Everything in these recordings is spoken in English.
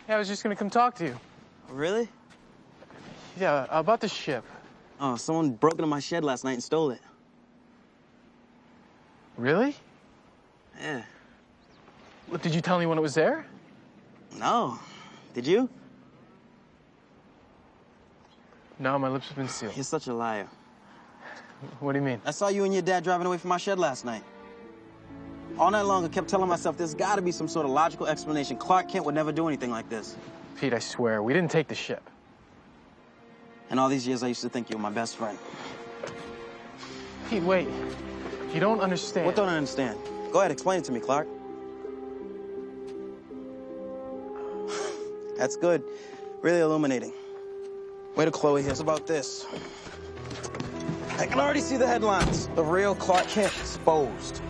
Yeah, I was just gonna come talk to you. Really? Yeah, about the ship. Oh, someone broke into my shed last night and stole it. Really? Yeah. What, did you tell anyone it was there? No. Did you? No, my lips have been sealed. You're such a liar. What do you mean? I saw you and your dad driving away from my shed last night. All night long, I kept telling myself there's gotta be some sort of logical explanation. Clark Kent would never do anything like this. Pete, I swear, we didn't take the ship. And all these years, I used to think you were my best friend. Pete, wait. You don't understand. What don't I understand? Go ahead, explain it to me, Clark. That's good. Really illuminating. Wait till Chloe hears about this. I can already see the headlines. The real Clark Kent exposed.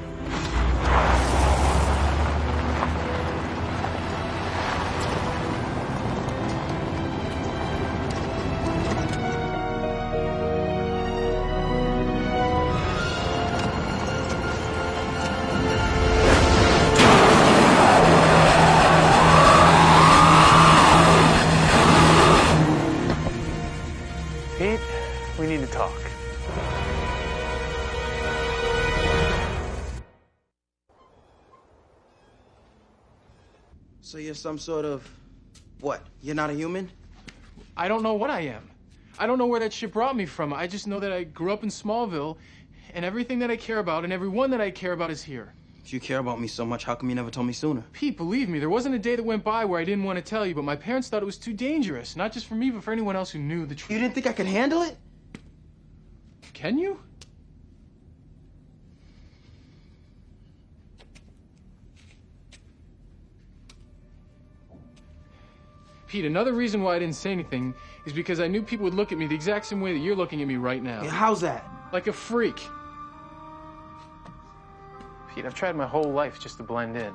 Pete, we need to talk. So you're some sort of... what? You're not a human? I don't know what I am. I don't know where that ship brought me from. I just know that I grew up in Smallville, and everything that I care about and everyone that I care about is here. If you care about me so much, how come you never told me sooner? Pete, believe me, there wasn't a day that went by where I didn't want to tell you, but my parents thought it was too dangerous. Not just for me, but for anyone else who knew the truth. You didn't think I could handle it? Can you? Pete, another reason why I didn't say anything is because I knew people would look at me the exact same way that you're looking at me right now. Yeah, how's that? Like a freak. Pete, I've tried my whole life just to blend in.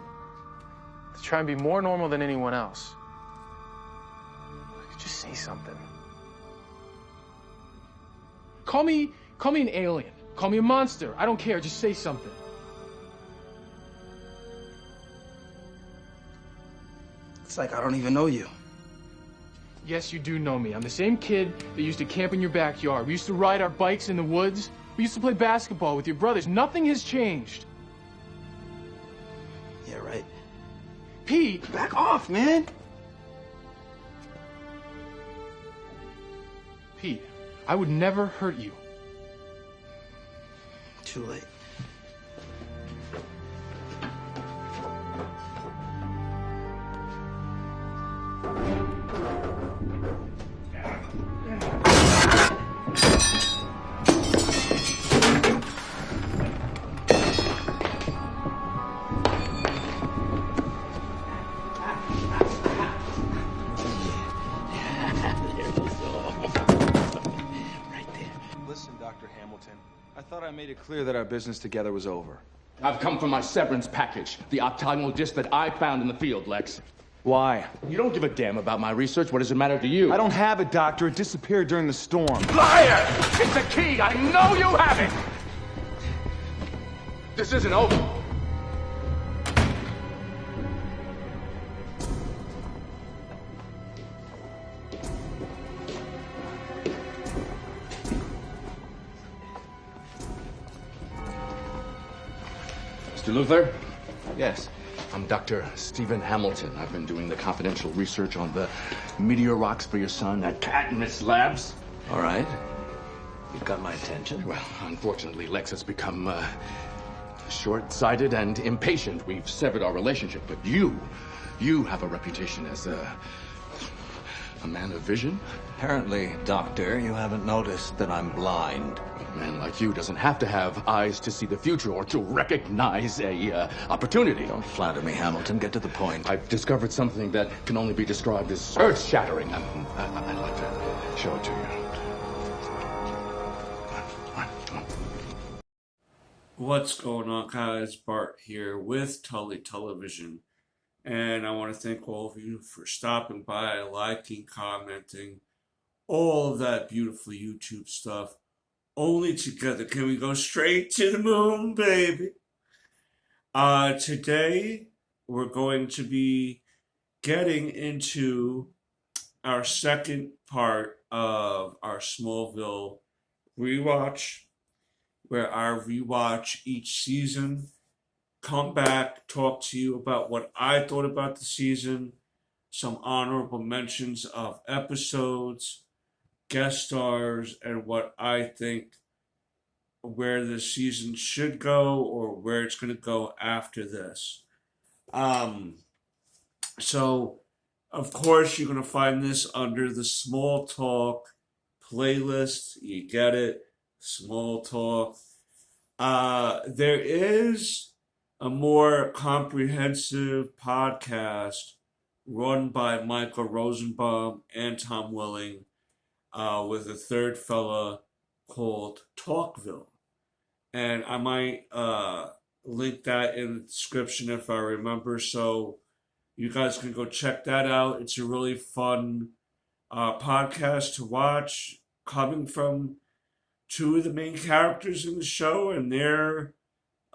To try and be more normal than anyone else. Just say something. Call me an alien. Call me a monster. I don't care. Just say something. It's like I don't even know you. Yes, you do know me. I'm the same kid that used to camp in your backyard. We used to ride our bikes in the woods. We used to play basketball with your brothers. Nothing has changed. Yeah, right. Pete! Back off, man! Pete, I would never hurt you. Too late. Listen, Dr. Hamilton, I thought I made it clear that our business together was over. I've come for my severance package, the octagonal disc that I found in the field, Lex. Why? You don't give a damn about my research. What does it matter to you? I don't have it, Doctor. It disappeared during the storm. Liar! It's a key! I know you have it! This isn't over. Mr. Luther? Yes. I'm Dr. Stephen Hamilton. I've been doing the confidential research on the meteor rocks for your son at Katniss Labs. All right. You've got my attention. Well, unfortunately, Lex has become short-sighted and impatient. We've severed our relationship, but you have a reputation as a man of vision. Apparently, Doctor, you haven't noticed that I'm blind. A man like you doesn't have to have eyes to see the future or to recognize a opportunity. Don't flatter me, Hamilton. Get to the point. I've discovered something that can only be described as earth-shattering. I'd like to show it to you. Come on. What's going on, guys? Bart here with Tully Television, and I want to thank all of you for stopping by, liking, commenting, all of that beautiful YouTube stuff. Only together can we go straight to the moon, baby. Today we're going to be getting into our second part of our Smallville rewatch, where I rewatch each season, come back, talk to you about what I thought about the season, some honorable mentions of episodes, guest stars, and what I think where the season should go or where it's going to go after this. So, of course, you're going to find this under the Small Talk playlist. You get it? Small Talk. There is a more comprehensive podcast run by Michael Rosenbaum and Tom Welling with a third fella called Talkville. And I might link that in the description if I remember. So you guys can go check that out. It's a really fun podcast to watch, coming from two of the main characters in the show and their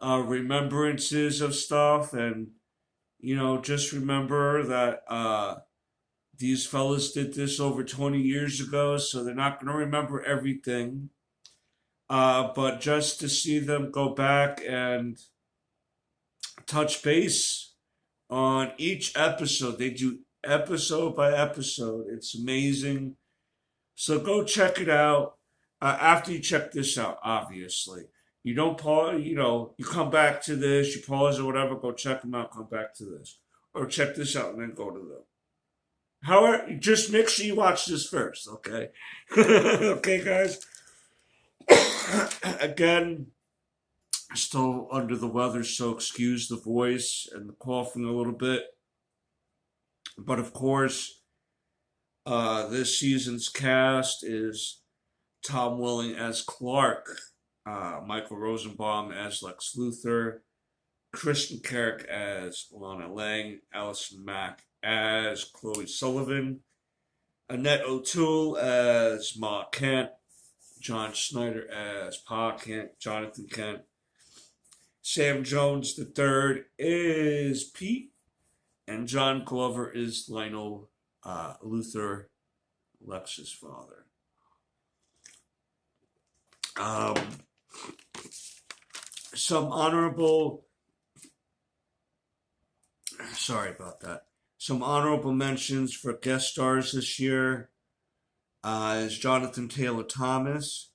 remembrances of stuff. And, you know, just remember that these fellas did this over 20 years ago, so they're not going to remember everything. But just to see them go back and touch base on each episode, they do episode by episode. It's amazing. So go check it out. After you check this out, obviously. You don't pause, you know, you come back to this, you pause or whatever, go check them out, come back to this. Or check this out and then go to them. However, just make sure you watch this first, okay? Okay, guys? Again, still under the weather, so excuse the voice and the coughing a little bit. But of course, this season's cast is Tom Welling as Clark, Michael Rosenbaum as Lex Luthor, Kristen Carrick as Lana Lang, Allison Mack as Chloe Sullivan, Annette O'Toole as Ma Kent, John Schneider as Pa Kent, Jonathan Kent, Sam Jones III is Pete, and John Glover is Lionel Luthor, Lex's father. Some honorable mentions for guest stars this year is Jonathan Taylor Thomas.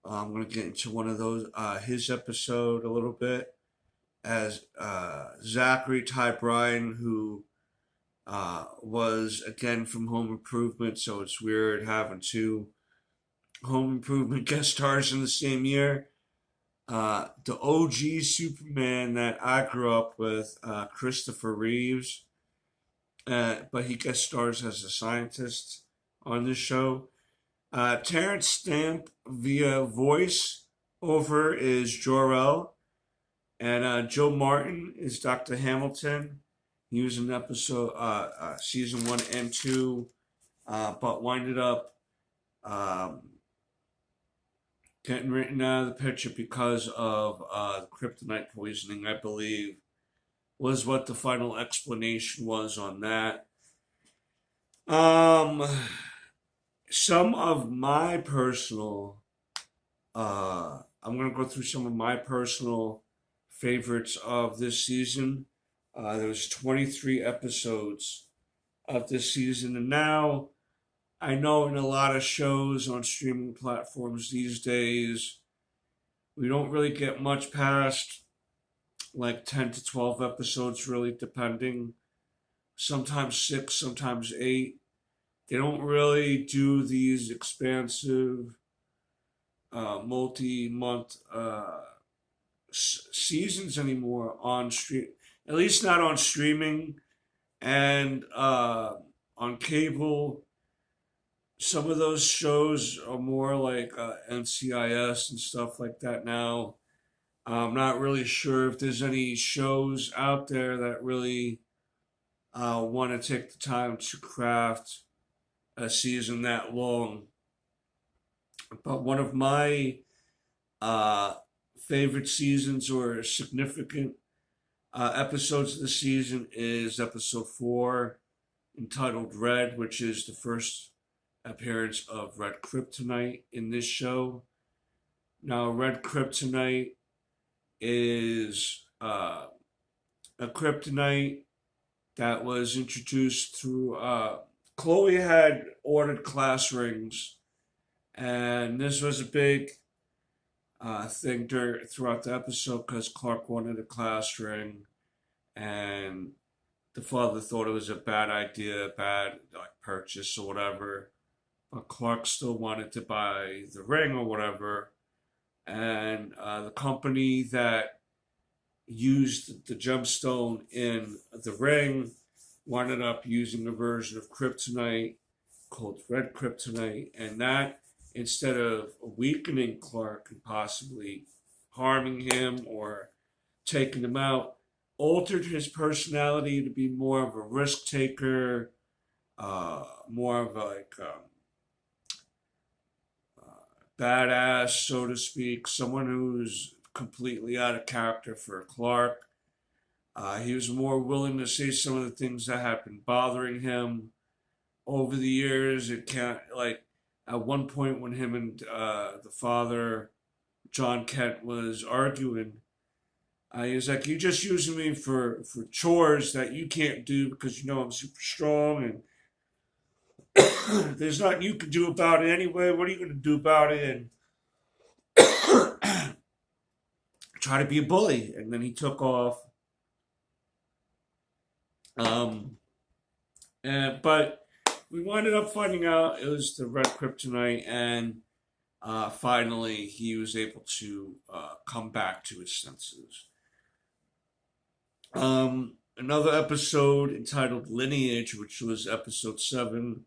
I'm going to get into one of those, his episode a little bit, as Zachary Ty Bryan, who was, again, from Home Improvement, so it's weird having two Home Improvement guest stars in the same year. The OG Superman that I grew up with, Christopher Reeves, but he guest stars as a scientist on this show. Terrence Stamp via voice over is Jor-El, and Joe Martin is Dr. Hamilton. He was in episode season 1 and 2, but winded up getting written out of the picture because of the kryptonite poisoning, I believe, was what the final explanation was on that. Some of my personal, I'm going to go through some of my personal favorites of this season. There was 23 episodes of this season, and now I know in a lot of shows on streaming platforms these days, we don't really get much past like 10 to 12 episodes, really, depending. Sometimes 6, sometimes 8. They don't really do these expansive multi-month seasons anymore on stream, at least not on streaming and on cable. Some of those shows are more like NCIS and stuff like that now. I'm not really sure if there's any shows out there that really want to take the time to craft a season that long. But one of my favorite seasons or significant episodes of the season is episode 4, entitled Red, which is the first appearance of Red Kryptonite in this show. Now, Red Kryptonite is a kryptonite that was introduced through Chloe had ordered class rings, and this was a big thing throughout the episode because Clark wanted a class ring, and the father thought it was a bad idea, bad purchase or whatever, but Clark still wanted to buy the ring or whatever, and the company that used the gemstone in the ring wound up using a version of kryptonite called Red Kryptonite, and that, instead of weakening Clark and possibly harming him or taking him out, altered his personality to be more of a risk taker, more of a badass, so to speak, someone who's completely out of character for Clark. He was more willing to say some of the things that had been bothering him over the years. It can't, like, at one point when him and the father, John Kent, was arguing, he was like, "You're just using me for chores that you can't do because you know I'm super strong, and there's nothing you can do about it anyway. What are you going to do about it?" And try to be a bully. And then he took off. But we ended up finding out it was the Red Kryptonite, and finally he was able to come back to his senses. Another episode entitled Lineage, which was episode 7,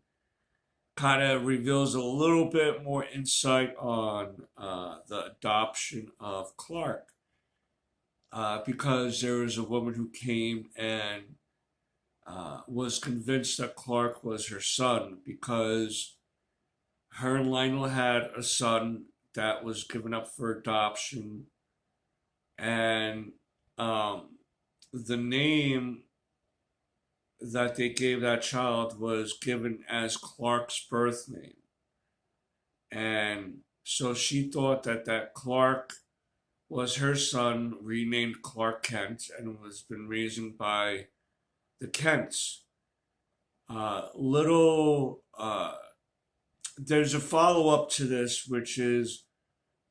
kind of reveals a little bit more insight on the adoption of Clark. Because there was a woman who came and was convinced that Clark was her son, because her and Lionel had a son that was given up for adoption, and the name that they gave that child was given as Clark's birth name. And so she thought that Clark was her son, renamed Clark Kent, and was been raised by the Kents. There's a follow-up to this, which is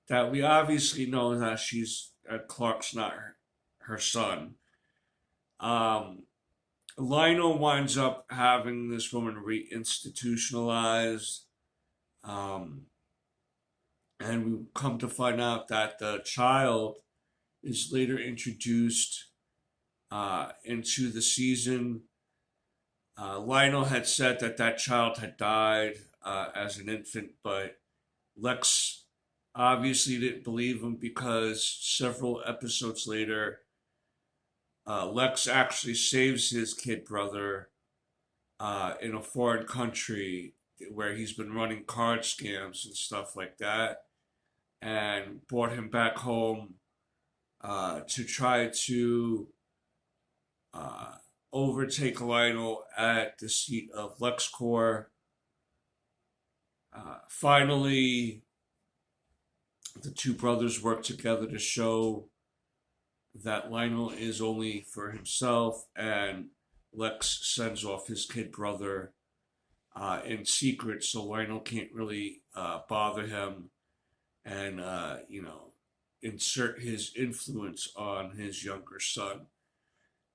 that we obviously know that Clark's not her son. Lionel winds up having this woman reinstitutionalized, and we come to find out that the child is later introduced into the season. Lionel had said that child had died as an infant, but Lex obviously didn't believe him, because several episodes later, Lex actually saves his kid brother in a foreign country where he's been running card scams and stuff like that, and brought him back home to try to overtake Lionel at the seat of LexCorp. Finally, the two brothers work together to show that Lionel is only for himself, and Lex sends off his kid brother in secret, so Lionel can't really bother him and insert his influence on his younger son.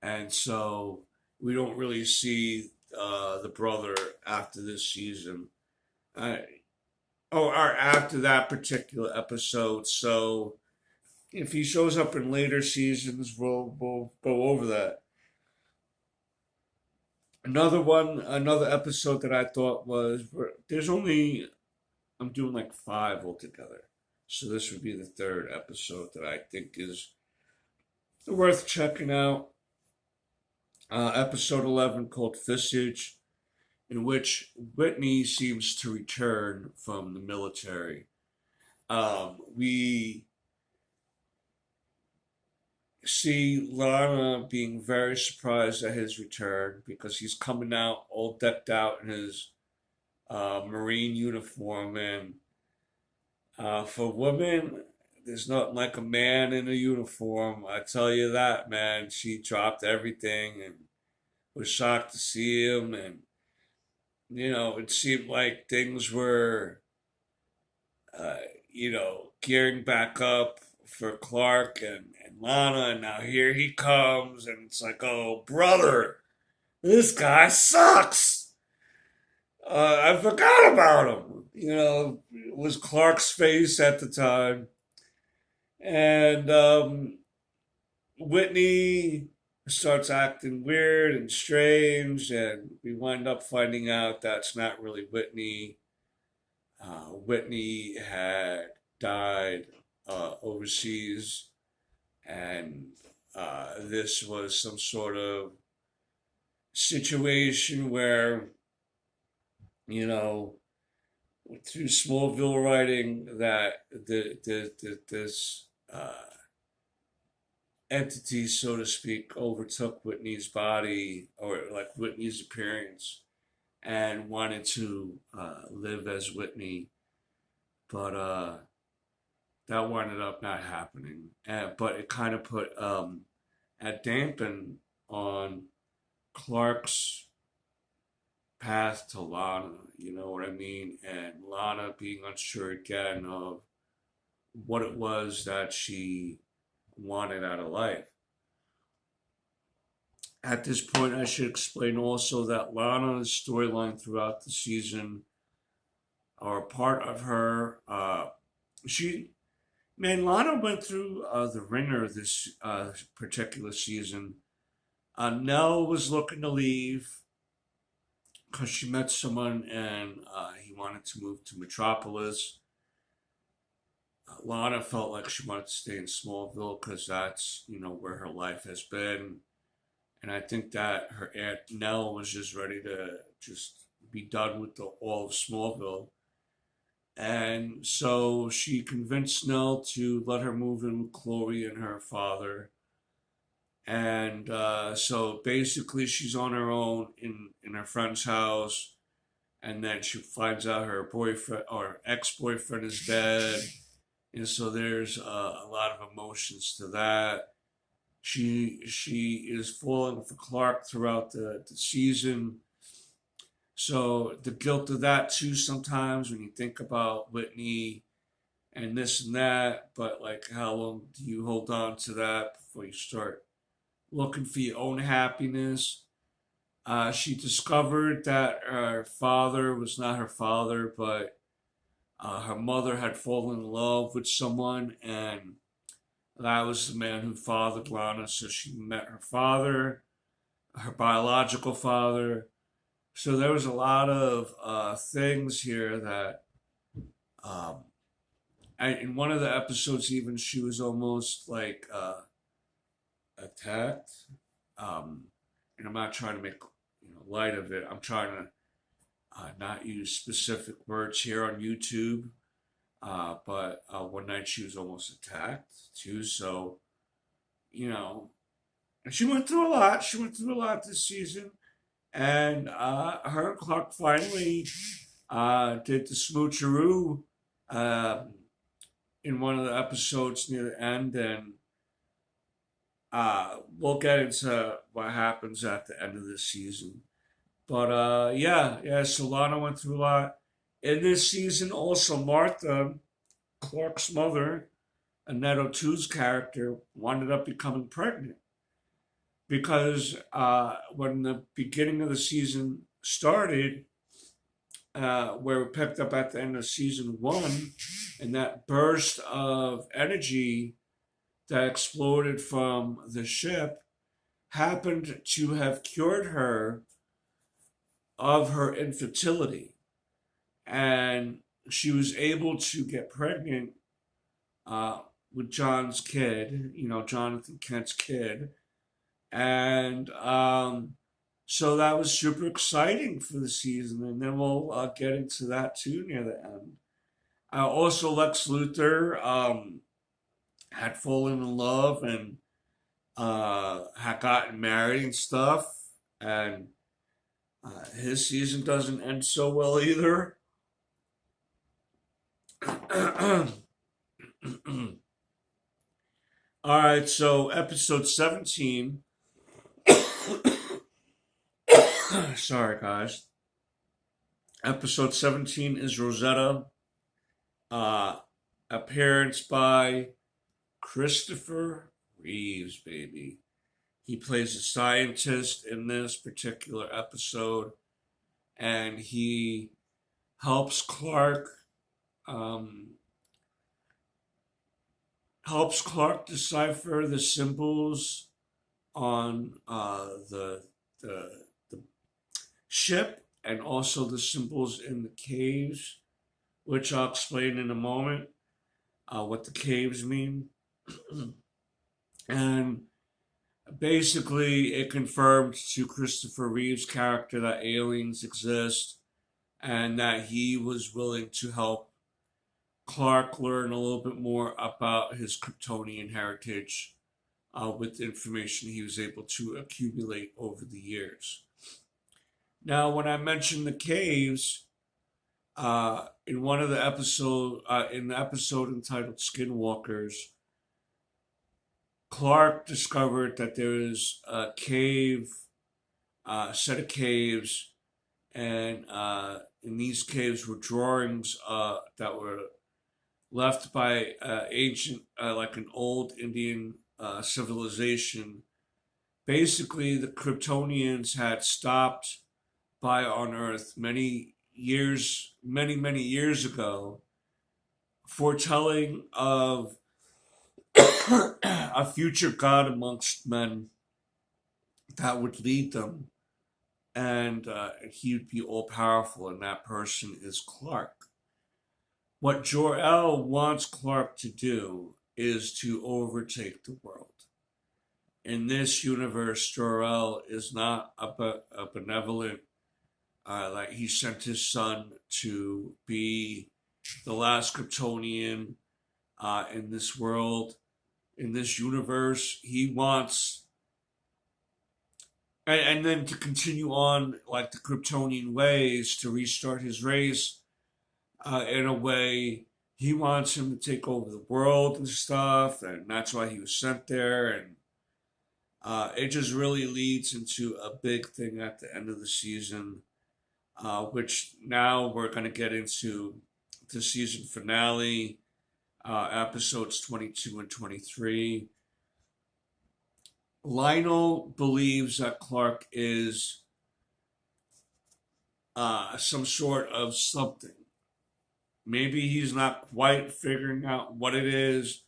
And so we don't really see the brother after this season, or after that particular episode. So if he shows up in later seasons, we'll go over that. Another episode that I thought I'm doing like 5 altogether. So this would be the 3rd episode that I think is worth checking out. Episode 11, called Visage, in which Whitney seems to return from the military. We see Lana being very surprised at his return because he's coming out all decked out in his Marine uniform. And for women, there's nothing like a man in a uniform. I tell you that, man. She dropped everything and was shocked to see him. And, it seemed like things were, uh, gearing back up for Clark and Lana. And now here he comes. And it's like, oh, brother, this guy sucks. I forgot about him. It was Clark's face at the time. And Whitney starts acting weird and strange, and we wind up finding out that's not really Whitney. Whitney had died overseas, and this was some sort of situation where, through Smallville writing, that this entity, so to speak, overtook Whitney's body, or like Whitney's appearance, and wanted to live as Whitney, but that wound up not happening. But it kind of put a dampen on Clark's path to Lana, you know what I mean? And Lana being unsure again of what it was that she wanted out of life. At this point, I should explain also that Lana's storyline throughout the season, or part of her, Lana went through the ringer this particular season. Nell was looking to leave because she met someone and he wanted to move to Metropolis. Lana felt like she wanted to stay in Smallville because that's, where her life has been. And I think that her aunt Nell was just ready to just be done with all of Smallville. And so she convinced Nell to let her move in with Chloe and her father. And so basically she's on her own in her friend's house. And then she finds out her boyfriend or ex-boyfriend is dead. And so there's a lot of emotions to that. She is falling for Clark throughout the season. So the guilt of that too sometimes when you think about Whitney and this and that. But like, how long do you hold on to that before you start looking for your own happiness? She discovered that her father was not her father, but her mother had fallen in love with someone, and that was the man who fathered Lana. So she met her father, her biological father. So there was a lot of things here that, in one of the episodes, even she was almost like attacked. And I'm not trying to make light of it. I'm trying to not use specific words here on YouTube. But one night she was almost attacked too. So, and she went through a lot. She went through a lot this season. And her and Clark finally did the smoocheroo in one of the episodes near the end. And we'll get into what happens at the end of this season. But so Lana went through a lot. In this season, also Martha, Clark's mother, Annette O'Toole's character, wound up becoming pregnant. Because when the beginning of the season started, where we picked up at the end of season 1, and that burst of energy that exploded from the ship happened to have cured her of her infertility. And she was able to get pregnant with John's kid, Jonathan Kent's kid. And so that was super exciting for the season. And then we'll get into that too near the end. Also, Lex Luthor had fallen in love and had gotten married and stuff, and his season doesn't end so well either. All right, so episode 17. Sorry, guys. Episode 17 is Rosetta. Appearance by Christopher Reeves, baby. He plays a scientist in this particular episode, and he helps Clark decipher the symbols on the ship, and also the symbols in the caves, which I'll explain in a moment what the caves mean. And basically, it confirmed to Christopher Reeve's character that aliens exist, and that he was willing to help Clark learn a little bit more about his Kryptonian heritage with the information he was able to accumulate over the years. Now, when I mentioned the caves, in one of the in the episode entitled Skinwalkers, Clark discovered that there was a cave, set of caves, and in these caves were drawings that were left by ancient, like an old Indian civilization. Basically, the Kryptonians had stopped by on Earth many years ago, foretelling of a future god amongst men that would lead them, and he would be all powerful, and that person is Clark. What Jor-El wants Clark to do is to overtake the world. In this universe, Jor-El is not a benevolent, like he sent his son to be the last Kryptonian in this world, in this universe. He wants, and then to continue on like the Kryptonian ways, to restart his race in a way. He wants him to take over the world and stuff, and that's why he was sent there. And it just really leads into a big thing at the end of the season, which now we're going to get into the season finale, episodes 22 and 23. Lionel believes that Clark is some sort of something. Maybe he's not quite figuring out what it is,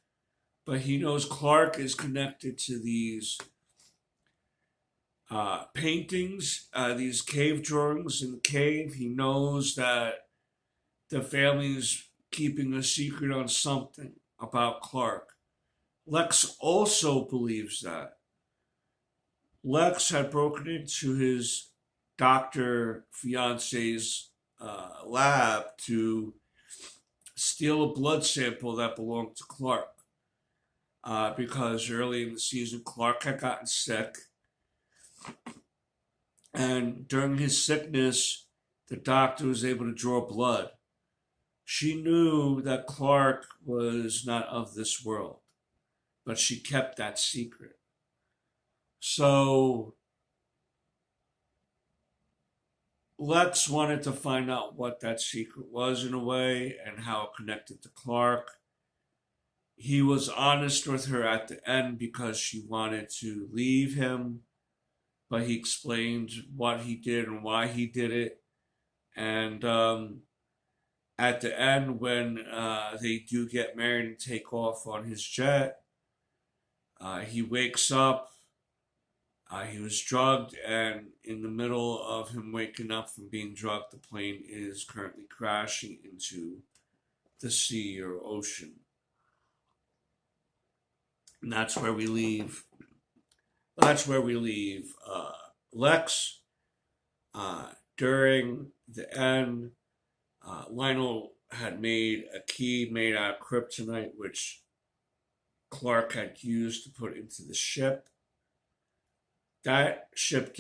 but he knows Clark is connected to these paintings, these cave drawings in the cave. He knows that the family's keeping a secret on something about Clark. Lex also believes that. Lex had broken into his doctor fiance's lab to steal a blood sample that belonged to Clark. Because early in the season, Clark had gotten sick. And during his sickness, the doctor was able to draw blood. She knew that Clark was not of this world, but she kept that secret. So Lex wanted to find out what that secret was in a way and how it connected to Clark. He was honest with her at the end because she wanted to leave him, but he explained what he did and why he did it. And at the end, when they do get married and take off on his jet, he wakes up. He was drugged, and in the middle of him waking up from being drugged, the plane is currently crashing into the sea or ocean. And that's where we leave. Lex. During the end, Lionel had made a key made out of kryptonite, which Clark had used to put into the ship. that ship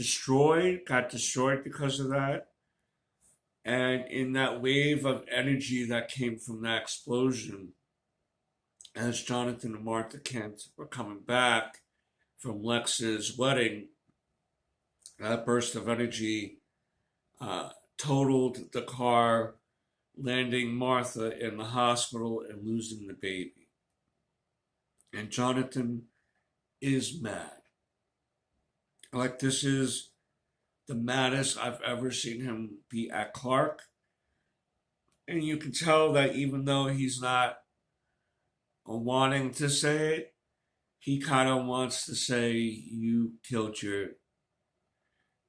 got destroyed because of that. And in that wave of energy that came from that explosion, as Jonathan and Martha Kent were coming back from Lex's wedding, that burst of energy totaled the car, landing Martha in the hospital and losing the baby. And Jonathan is mad. Like, this is the maddest I've ever seen him be at Clark. And you can tell that even though he's not wanting to say it, he kind of wants to say, you killed your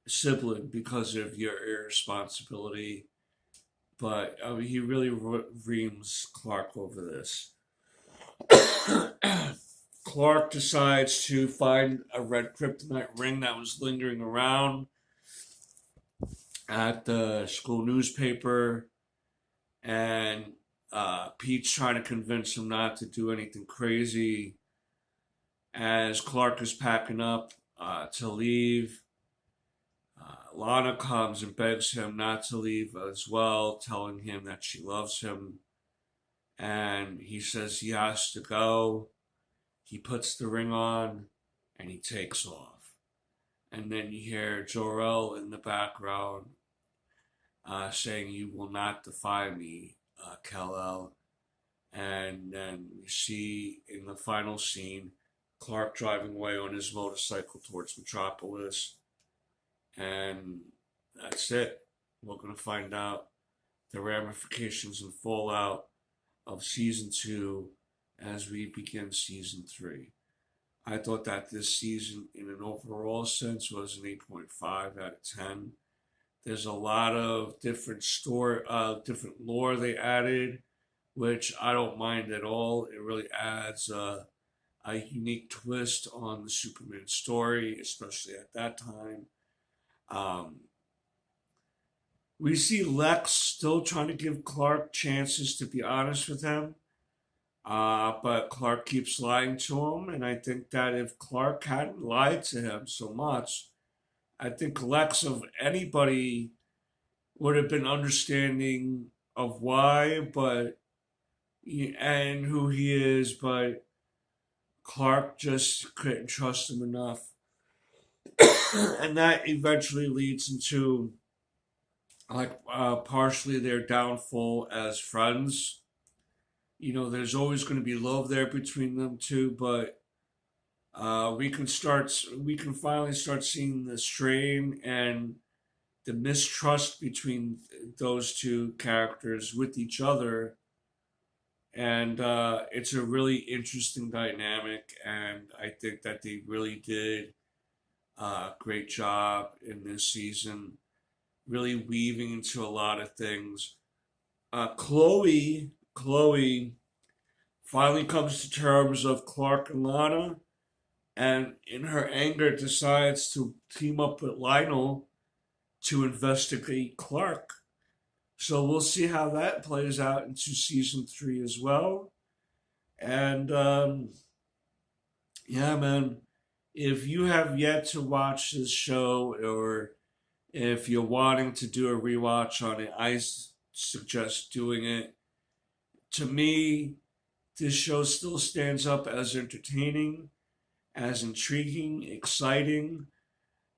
sibling because of your irresponsibility. But I mean, he really reams Clark over this. Clark decides to find a red kryptonite ring that was lingering around at the school newspaper, and Pete's trying to convince him not to do anything crazy. As Clark is packing up to leave, Lana comes and begs him not to leave as well, telling him that she loves him. And he says he has to go. He puts the ring on and he takes off. And then you hear Jor-El in the background saying, "You will not defy me, Kal-El." And then we see in the final scene Clark driving away on his motorcycle towards Metropolis. And that's it. We're going to find out the ramifications and fallout of season 2 as we begin season 3. I thought that this season, in an overall sense, was an 8.5 out of 10. There's a lot of different different lore they added, which I don't mind at all. It really adds a unique twist on the Superman story, especially at that time. We see Lex still trying to give Clark chances to be honest with him, but Clark keeps lying to him, and I think that if Clark hadn't lied to him so much, I think Lex, of anybody, would have been understanding of why, and who he is, but Clark just couldn't trust him enough. And that eventually leads into partially their downfall as friends. You know, there's always going to be love there between them two, but we can finally start seeing the strain and the mistrust between those two characters with each other. And it's a really interesting dynamic, and I think that they really did a great job in this season, really weaving into a lot of things. Chloe finally comes to terms of Clark and Lana, and in her anger decides to team up with Lionel to investigate Clark. So we'll see how that plays out into season 3 as well. And yeah, man, if you have yet to watch this show, or if you're wanting to do a rewatch on it, I suggest doing it. To me, this show still stands up as entertaining, as intriguing, exciting.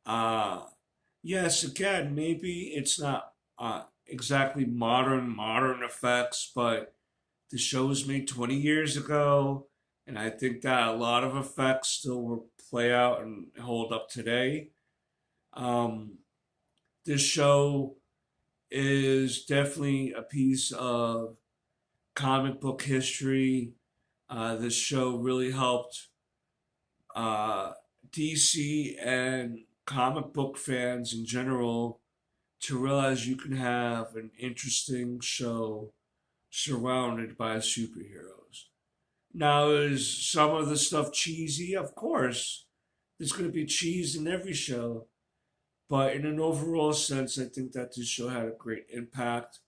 Yes, again, maybe it's not exactly modern effects, but the show was made 20 years ago, and I think that a lot of effects still will play out and hold up today. This show is definitely a piece of comic book history. This show really helped DC and comic book fans in general to realize you can have an interesting show surrounded by superheroes. Now, is some of the stuff cheesy? Of course. There's going to be cheese in every show. But in an overall sense, I think that this show had a great impact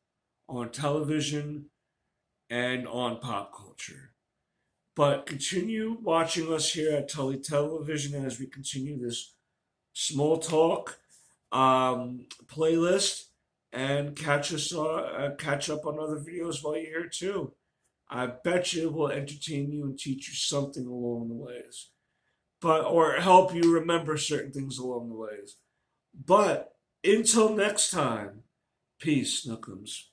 on television and on pop culture. But continue watching us here at Tully Television as we continue this Small Talk playlist and catch up on other videos while you're here too. I bet you it will entertain you and teach you something along the ways, or help you remember certain things along the ways. But until next time, peace, Nookums.